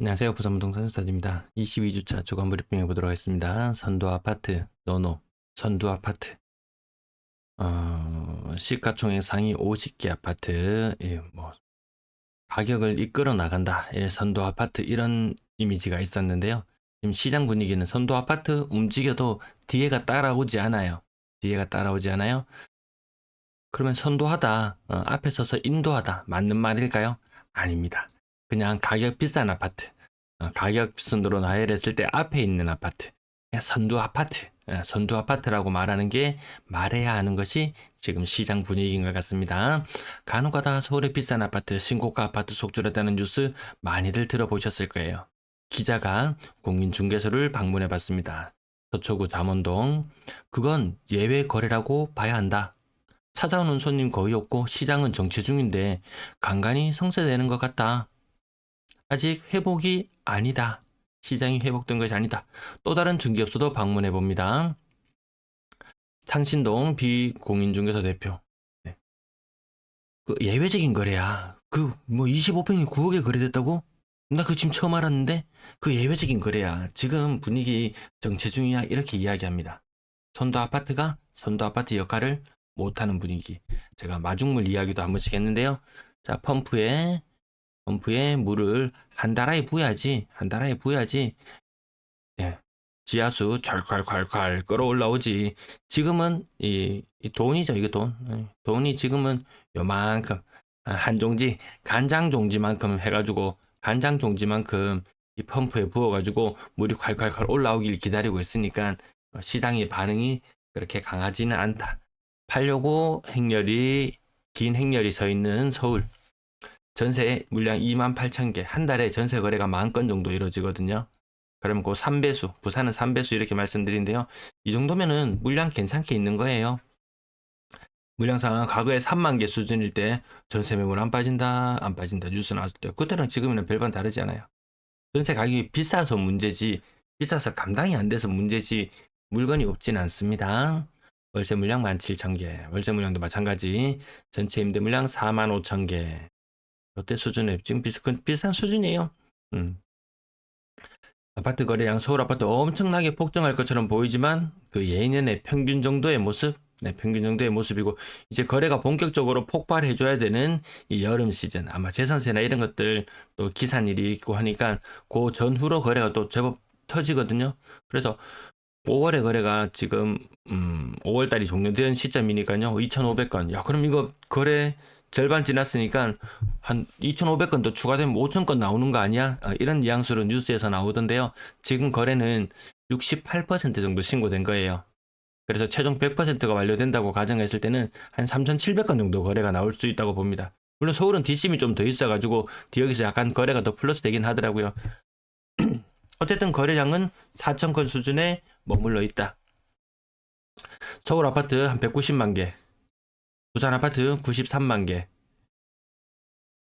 안녕하세요. 부산부동산 스타드입니다. 22주차 주간 브리핑 해보도록 하겠습니다. 선도 아파트, 노노, 선두 아파트. 시가총액 상위 50개 아파트, 가격을 이끌어 나간다. 선도 아파트 이런 이미지가 있었는데요. 지금 시장 분위기는 선도 아파트 움직여도 뒤에가 따라오지 않아요. 뒤에가 따라오지 않아요. 그러면 선도하다, 앞에 서서 인도하다. 맞는 말일까요? 아닙니다. 그냥 가격 비싼 아파트. 가격 순으로 나열했을 때 앞에 있는 아파트. 선두 아파트. 선두 아파트라고 말하는 게 말해야 하는 것이 지금 시장 분위기인 것 같습니다. 간혹가다 서울의 비싼 아파트, 신고가 아파트 속출했다는 뉴스 많이들 들어보셨을 거예요. 기자가 공인중개소를 방문해 봤습니다. 서초구 잠원동. 그건 예외 거래라고 봐야 한다. 찾아오는 손님 거의 없고 시장은 정체 중인데 간간히 성세되는 것 같다. 아직 회복이 아니다. 시장이 회복된 것이 아니다. 또 다른 중개업소도 방문해 봅니다. 창신동 비공인중개소 대표. 네. 그 예외적인 거래야. 그 뭐 25평이 9억에 거래됐다고? 나 그 지금 처음 알았는데 그 예외적인 거래야. 지금 분위기 정체 중이야. 이렇게 이야기합니다. 선도 아파트가 선도 아파트 역할을 못하는 분위기. 제가 마중물 이야기도 한 번씩 했는데요. 자, 펌프에 물을 한 달에 부어야지. 예. 지하수 콸콸콸콸 끌어올라오지. 지금은 이 돈이죠. 이거 돈. 돈이 지금은 요만큼 한 종지 간장 종지만큼 해가지고 간장 종지만큼 이 펌프에 부어가지고 물이 콸콸콸 올라오길 기다리고 있으니까 시장의 반응이 그렇게 강하지는 않다. 팔려고 긴 행렬이 서 있는 서울. 전세 물량 28,000개, 한 달에 전세 거래가 10,000건 정도 이루어지거든요. 그러면 그 3배수, 부산은 3배수 이렇게 말씀드린데요. 이 정도면은 물량 괜찮게 있는 거예요. 물량 상황 과거에 3만 개 수준일 때 전세 매물 안 빠진다 뉴스 나왔을 때 그때랑 지금은 별반 다르지 않아요. 전세 가격이 비싸서 문제지, 비싸서 감당이 안 돼서 문제지 물건이 없진 않습니다. 월세 물량 17,000개, 월세 물량도 마찬가지. 전체 임대 물량 45,000개. 롯데 수준에 지금 비슷한 수준이에요. 아파트 거래량 서울 아파트 엄청나게 폭증할 것처럼 보이지만 그 예년의 평균 정도의 모습, 평균 정도의 모습이고 이제 거래가 본격적으로 폭발해줘야 되는 이 여름 시즌 아마 재산세나 이런 것들 또 기산일이 있고 하니까 그 전후로 거래가 또 제법 터지거든요. 그래서 5월에 거래가 지금 5월 달이 종료된 시점이니까요. 2,500건. 야, 그럼 이거 거래 절반 지났으니까 한 2,500건 더 추가되면 5,000건 나오는 거 아니야? 이런 뉘앙스로 뉴스에서 나오던데요. 지금 거래는 68% 정도 신고된 거예요. 그래서 최종 100%가 완료된다고 가정했을 때는 한 3,700건 정도 거래가 나올 수 있다고 봅니다. 물론 서울은 뒷심이 좀 더 있어가지고 여기서 약간 거래가 더 플러스 되긴 하더라고요. 어쨌든 거래량은 4,000건 수준에 머물러 있다. 서울 아파트 한 190만 개, 부산 아파트 93만 개,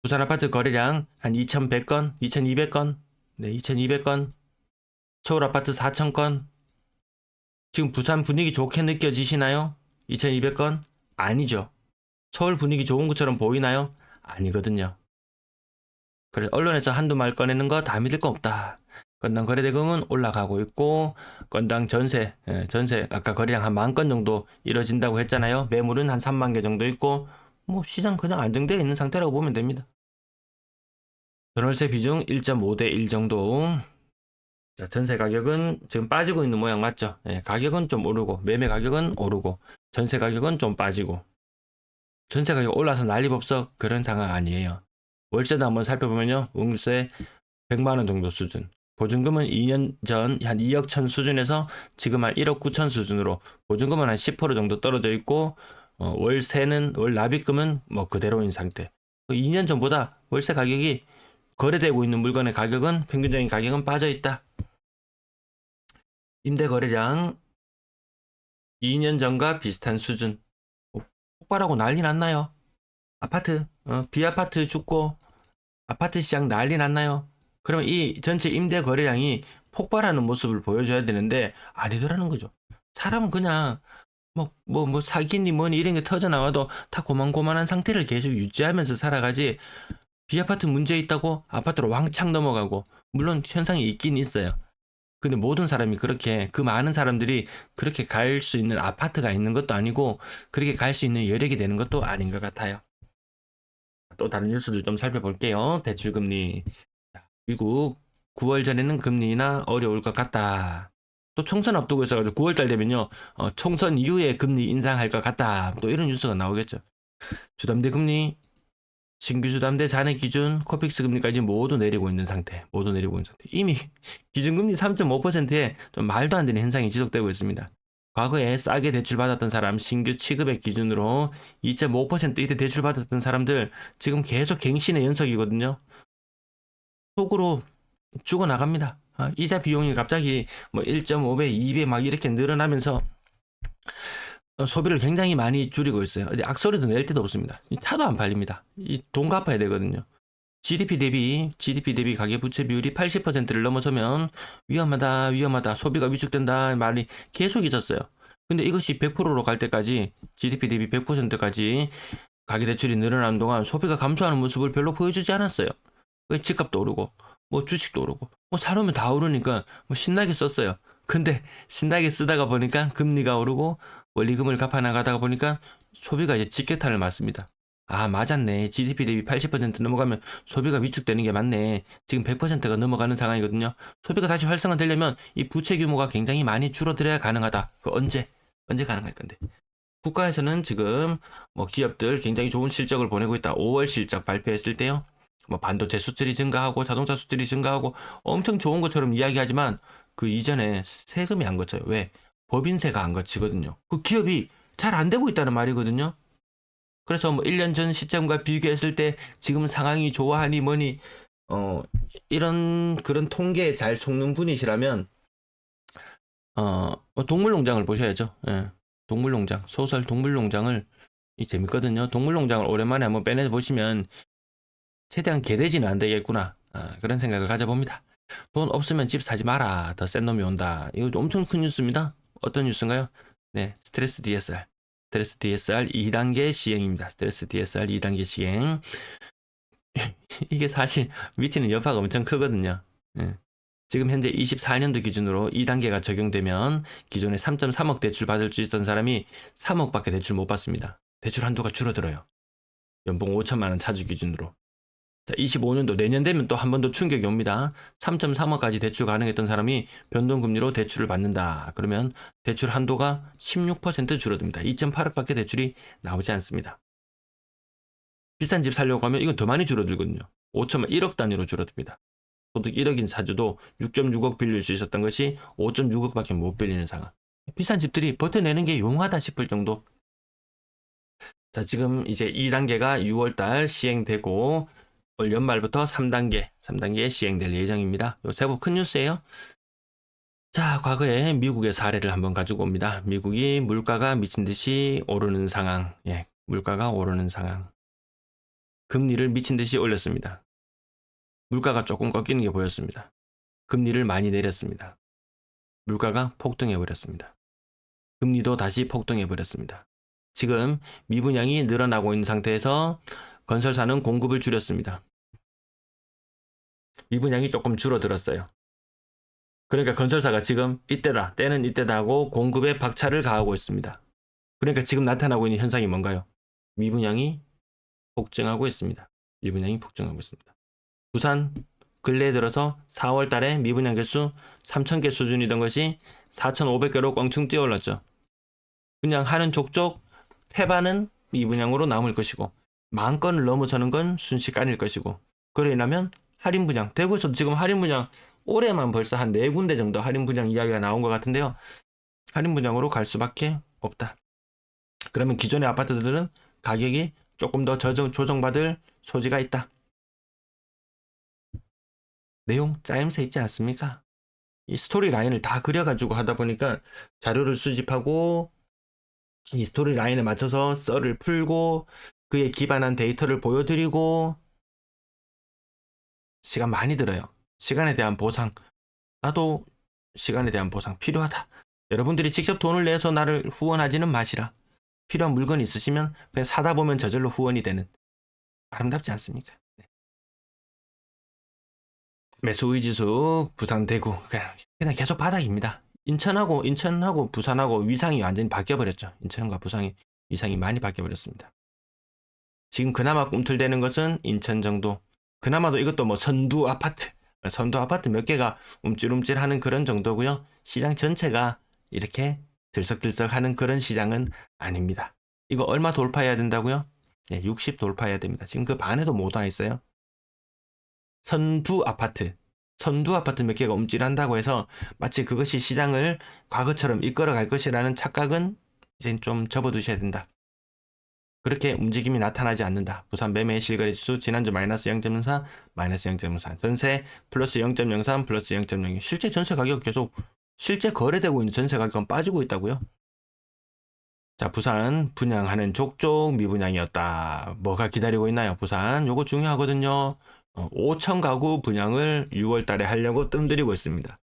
부산 아파트 거래량 한 2,100건, 2,200건, 네, 2,200건, 서울 아파트 4,000건. 지금 부산 분위기 좋게 느껴지시나요? 2,200건? 아니죠. 서울 분위기 좋은 것처럼 보이나요? 아니거든요. 그래서 언론에서 한두 말 꺼내는 거 다 믿을 거 없다. 건당 거래대금은 올라가고 있고 건당 전세 아까 거래량 한 10,000건 정도 이뤄진다고 했잖아요. 매물은 한 3만 개 정도 있고 뭐 시장 그냥 안정되어 있는 상태라고 보면 됩니다. 전월세 비중 1.5대 1 정도. 자, 전세 가격은 지금 빠지고 있는 모양 맞죠? 가격은 좀 오르고 매매 가격은 오르고 전세 가격은 좀 빠지고 전세 가격 올라서 난리법석 그런 상황 아니에요. 월세도 한번 살펴보면요. 월세 100만 원 정도 수준. 보증금은 2년 전 한 2억 천 수준에서 지금 한 1억 9천 수준으로 보증금은 한 10% 정도 떨어져 있고 월 납입금은 뭐 그대로인 상태. 2년 전보다 월세 가격이 거래되고 있는 물건의 가격은 평균적인 가격은 빠져 있다. 임대 거래량 2년 전과 비슷한 수준. 폭발하고 난리 났나요? 아파트 비아파트 죽고 아파트 시장 난리 났나요? 그러면 이 전체 임대 거래량이 폭발하는 모습을 보여줘야 되는데 아니더라는 거죠. 사람은 그냥 뭐 사기니 뭐니 이런 게 터져 나와도 다 고만고만한 상태를 계속 유지하면서 살아가지 B아파트 문제 있다고 아파트로 왕창 넘어가고, 물론 현상이 있긴 있어요. 근데 모든 사람이 그렇게, 그 많은 사람들이 그렇게 갈 수 있는 아파트가 있는 것도 아니고, 그렇게 갈 수 있는 여력이 되는 것도 아닌 것 같아요. 또 다른 뉴스들 좀 살펴볼게요. 대출금리. 미국 9월 전에는 금리나 어려울 것 같다. 또 총선 앞두고 있어가지고 9월달 되면요, 총선 이후에 금리 인상할 것 같다. 또 이런 뉴스가 나오겠죠. 주담대 금리, 신규 주담대 잔액 기준, 코픽스 금리까지 모두 내리고 있는 상태. 모두 내리고 있는 상태. 이미 기준금리 3.5%에 좀 말도 안 되는 현상이 지속되고 있습니다. 과거에 싸게 대출받았던 사람, 신규 취급액 기준으로 2.5% 이때 대출받았던 사람들 지금 계속 갱신의 연속이거든요. 속으로 죽어나갑니다. 이자 비용이 갑자기 뭐 1.5배, 2배 막 이렇게 늘어나면서 소비를 굉장히 많이 줄이고 있어요. 악소리도 낼 데도 없습니다. 차도 안 팔립니다. 이 돈 갚아야 되거든요. GDP 대비 가계부채 비율이 80%를 넘어서면 위험하다, 소비가 위축된다 말이 계속 있었어요. 근데 이것이 100%로 갈 때까지, GDP 대비 100%까지 가계대출이 늘어나는 동안 소비가 감소하는 모습을 별로 보여주지 않았어요. 왜 집값도 오르고, 뭐 주식도 오르고, 뭐 사놓으면 다 오르니까 뭐 신나게 썼어요. 근데 신나게 쓰다가 보니까 금리가 오르고 원리금을 갚아 나가다가 보니까 소비가 이제 직격탄을 맞습니다. 아, 맞았네. GDP 대비 80% 넘어가면 소비가 위축되는 게 맞네. 지금 100%가 넘어가는 상황이거든요. 소비가 다시 활성화되려면 이 부채 규모가 굉장히 많이 줄어들어야 가능하다. 그 언제 가능할 건데. 국가에서는 지금 뭐 기업들 굉장히 좋은 실적을 보내고 있다. 5월 실적 발표했을 때요. 뭐 반도체 수출이 증가하고 자동차 수출이 증가하고 엄청 좋은 것처럼 이야기하지만 그 이전에 세금이 안 거쳐요. 왜? 법인세가 안 거치거든요. 그 기업이 잘 안 되고 있다는 말이거든요. 그래서 뭐 1년 전 시점과 비교했을 때 지금 상황이 좋아하니 뭐니 이런 그런 통계에 잘 속는 분이시라면 동물농장을 보셔야죠. 예. 동물농장, 소설 동물농장을 재밌거든요. 동물농장을 오랜만에 한번 빼내 보시면 최대한 개돼지는 안 되겠구나. 그런 생각을 가져봅니다. 돈 없으면 집 사지 마라. 더 센 놈이 온다. 이거 엄청 큰 뉴스입니다. 어떤 뉴스인가요? 네, 스트레스 DSR. 스트레스 DSR 2단계 시행입니다. 스트레스 DSR 2단계 시행. 이게 사실 미치는 여파가 엄청 크거든요. 예. 지금 현재 24년도 기준으로 2단계가 적용되면 기존에 3.3억 대출 받을 수 있던 사람이 3억밖에 대출 못 받습니다. 대출 한도가 줄어들어요. 연봉 5천만 원 차주 기준으로. 자, 25년도 내년 되면 또 한 번 더 충격이 옵니다. 3.3억까지 대출 가능했던 사람이 변동금리로 대출을 받는다. 그러면 대출 한도가 16% 줄어듭니다. 2.8억밖에 대출이 나오지 않습니다. 비싼 집 살려고 하면 이건 더 많이 줄어들거든요. 5천만 1억 단위로 줄어듭니다. 소득 1억인 사주도 6.6억 빌릴 수 있었던 것이 5.6억밖에 못 빌리는 상황. 비싼 집들이 버텨내는 게 용하다 싶을 정도. 자, 지금 이제 2단계가 6월달 시행되고 올 연말부터 3단계 시행될 예정입니다. 요 제법 큰 뉴스예요. 자, 과거에 미국의 사례를 한번 가지고 옵니다. 미국이 물가가 미친 듯이 오르는 상황. 예, 물가가 오르는 상황. 금리를 미친 듯이 올렸습니다. 물가가 조금 꺾이는 게 보였습니다. 금리를 많이 내렸습니다. 물가가 폭등해 버렸습니다. 금리도 다시 폭등해 버렸습니다. 지금 미분양이 늘어나고 있는 상태에서 건설사는 공급을 줄였습니다. 미분양이 조금 줄어들었어요. 그러니까 건설사가 지금 이때다, 때는 이때다 하고 공급에 박차를 가하고 있습니다. 그러니까 지금 나타나고 있는 현상이 뭔가요? 미분양이 폭증하고 있습니다. 미분양이 폭증하고 있습니다. 부산 근래에 들어서 4월 달에 미분양 개수 3,000개 수준이던 것이 4,500개로 껑충 뛰어올랐죠. 분양하는 족족 태반은 미분양으로 남을 것이고 만 건을 넘어서는 건 순식간일 것이고 그래 인하면 할인 분양, 대구에서도 지금 할인 분양 올해만 벌써 한 4군데 정도 할인 분양 이야기가 나온 것 같은데요. 할인 분양으로 갈 수밖에 없다. 그러면 기존의 아파트들은 가격이 조금 더 조정받을 소지가 있다. 내용 짜임새 있지 않습니까? 이 스토리 라인을 다 그려가지고 하다 보니까 자료를 수집하고 이 스토리 라인에 맞춰서 썰을 풀고 그에 기반한 데이터를 보여드리고 시간 많이 들어요. 시간에 대한 보상. 나도 시간에 대한 보상 필요하다. 여러분들이 직접 돈을 내서 나를 후원하지는 마시라. 필요한 물건이 있으시면 그냥 사다 보면 저절로 후원이 되는. 아름답지 않습니까? 매수의지수 부산 대구 그냥 계속 바닥입니다. 인천하고 부산하고 위상이 완전히 바뀌어버렸죠. 인천과 부산이 위상이 많이 바뀌어버렸습니다. 지금 그나마 꿈틀대는 것은 인천 정도. 그나마도 이것도 뭐 선두 아파트 몇 개가 움찔움찔하는 그런 정도고요. 시장 전체가 이렇게 들썩들썩하는 그런 시장은 아닙니다. 이거 얼마 돌파해야 된다고요? 네, 60 돌파해야 됩니다. 지금 그 반에도 못 와 있어요. 선두 아파트 몇 개가 움찔한다고 해서 마치 그것이 시장을 과거처럼 이끌어갈 것이라는 착각은 이제 좀 접어두셔야 된다. 그렇게 움직임이 나타나지 않는다. 부산 매매 실거래 지수 지난주 마이너스 0.04, 마이너스 0.04, 전세 플러스 0.03, 플러스 0.02. 실제 전세 가격 계속 실제 거래되고 있는 전세 가격은 빠지고 있다고요. 자, 부산 분양하는 족족 미분양이었다. 뭐가 기다리고 있나요? 부산 요거 중요하거든요. 5천 가구 분양을 6월 달에 하려고 뜸들이고 있습니다.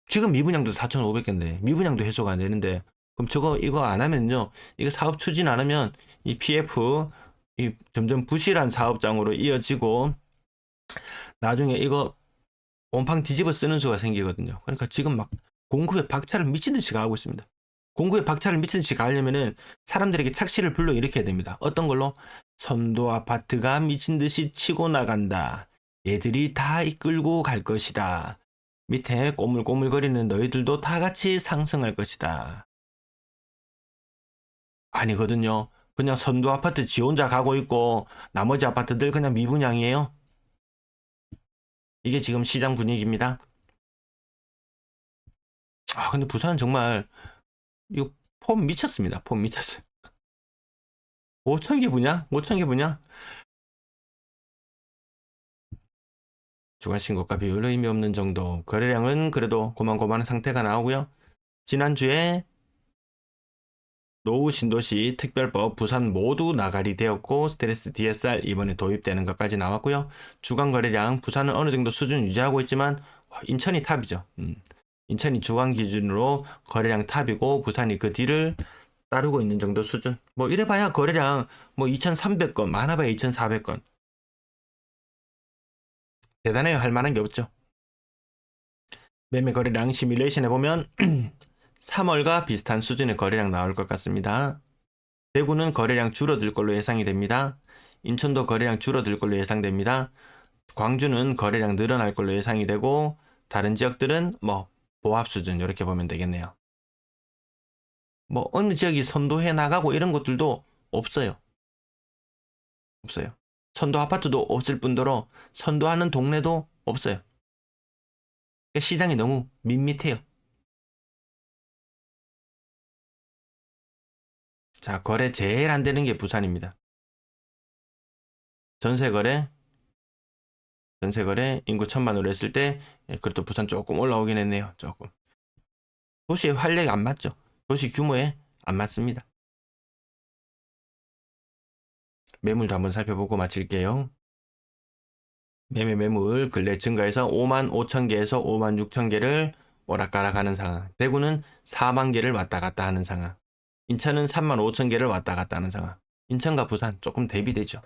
지금 미분양도 4,500개인데 미분양도 해소가 안 되는데 그럼 이거 안 하면요. 이거 사업 추진 안 하면 이 PF 점점 부실한 사업장으로 이어지고 나중에 이거 온팡 뒤집어 쓰는 수가 생기거든요. 그러니까 지금 막 공급에 박차를 미친 듯이 가하고 있습니다. 공급에 박차를 미친 듯이 가려면은 사람들에게 착시를 불러일으켜야 됩니다. 어떤 걸로? 선도 아파트가 미친 듯이 치고 나간다. 얘들이 다 이끌고 갈 것이다. 밑에 꼬물꼬물거리는 너희들도 다 같이 상승할 것이다. 아니거든요. 그냥 선도 아파트 지 혼자 가고 있고 나머지 아파트들 그냥 미분양이에요. 이게 지금 시장 분위기입니다. 근데 부산은 정말 이거 폼 미쳤습니다. 폼 미쳤어요. 5,000개 분양? 5,000개 분양? 주간 신고가 비율 의미 없는 정도. 거래량은 그래도 고만고만한 상태가 나오고요. 지난주에 노후 신도시 특별법 부산 모두 나가리 되었고 스트레스 DSR 이번에 도입되는 것까지 나왔고요. 주간 거래량 부산은 어느 정도 수준 유지하고 있지만 인천이 탑이죠. 인천이 주간 기준으로 거래량 탑이고 부산이 그 뒤를 따르고 있는 정도 수준. 뭐 이래봐야 거래량 뭐 2,300건 많아봐야 2,400건. 대단해요. 할 만한 게 없죠. 매매 거래량 시뮬레이션 해보면 3월과 비슷한 수준의 거래량 나올 것 같습니다. 대구는 거래량 줄어들 걸로 예상이 됩니다. 인천도 거래량 줄어들 걸로 예상됩니다. 광주는 거래량 늘어날 걸로 예상이 되고 다른 지역들은 뭐 보합 수준 이렇게 보면 되겠네요. 뭐 어느 지역이 선도해 나가고 이런 것들도 없어요. 선도 아파트도 없을 뿐더러 선도하는 동네도 없어요. 그러니까 시장이 너무 밋밋해요. 자, 거래 제일 안 되는 게 부산입니다. 전세 거래 인구 1,000만으로 했을 때 그래도 부산 조금 올라오긴 했네요. 조금. 도시의 활력이 안 맞죠. 도시 규모에 안 맞습니다. 매물도 한번 살펴보고 마칠게요. 매물 근래 증가해서 5만 5천 개에서 5만 6천 개를 오락가락 하는 상황. 대구는 4만 개를 왔다 갔다 하는 상황. 인천은 3만 5천 개를 왔다 갔다 하는 상황. 인천과 부산 조금 대비되죠.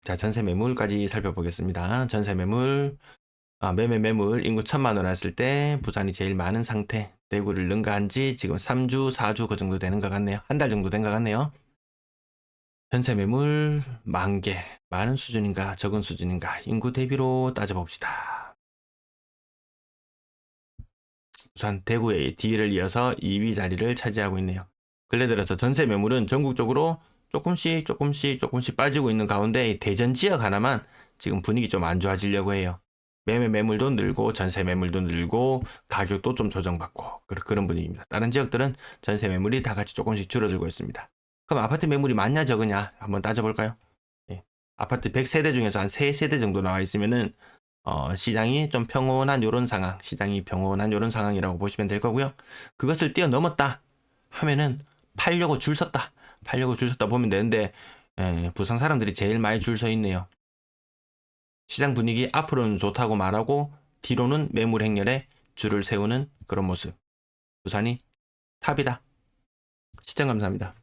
자, 전세 매물까지 살펴보겠습니다. 전세 매물, 매물 인구 1,000만 원 했을 때 부산이 제일 많은 상태. 대구를 능가한 지 지금 3주, 4주 그 정도 되는 것 같네요. 한 달 정도 된 것 같네요. 전세 매물 10,000개. 많은 수준인가 적은 수준인가 인구 대비로 따져봅시다. 부산 대구의 뒤를 이어서 2위 자리를 차지하고 있네요. 근래 들어서 전세 매물은 전국적으로 조금씩 빠지고 있는 가운데 대전 지역 하나만 지금 분위기 좀 안 좋아지려고 해요. 매물도 늘고 전세 매물도 늘고 가격도 좀 조정받고 그런 분위기입니다. 다른 지역들은 전세 매물이 다 같이 조금씩 줄어들고 있습니다. 그럼 아파트 매물이 많냐 적으냐 한번 따져볼까요? 예. 아파트 100세대 중에서 한 3세대 정도 나와 있으면은 시장이 좀 평온한 요런 상황, 상황이라고 보시면 될 거고요. 그것을 뛰어넘었다 하면은 팔려고 줄 섰다 보면 되는데 부산 사람들이 제일 많이 줄 서 있네요. 시장 분위기 앞으로는 좋다고 말하고 뒤로는 매물 행렬에 줄을 세우는 그런 모습. 부산이 탑이다. 시청 감사합니다.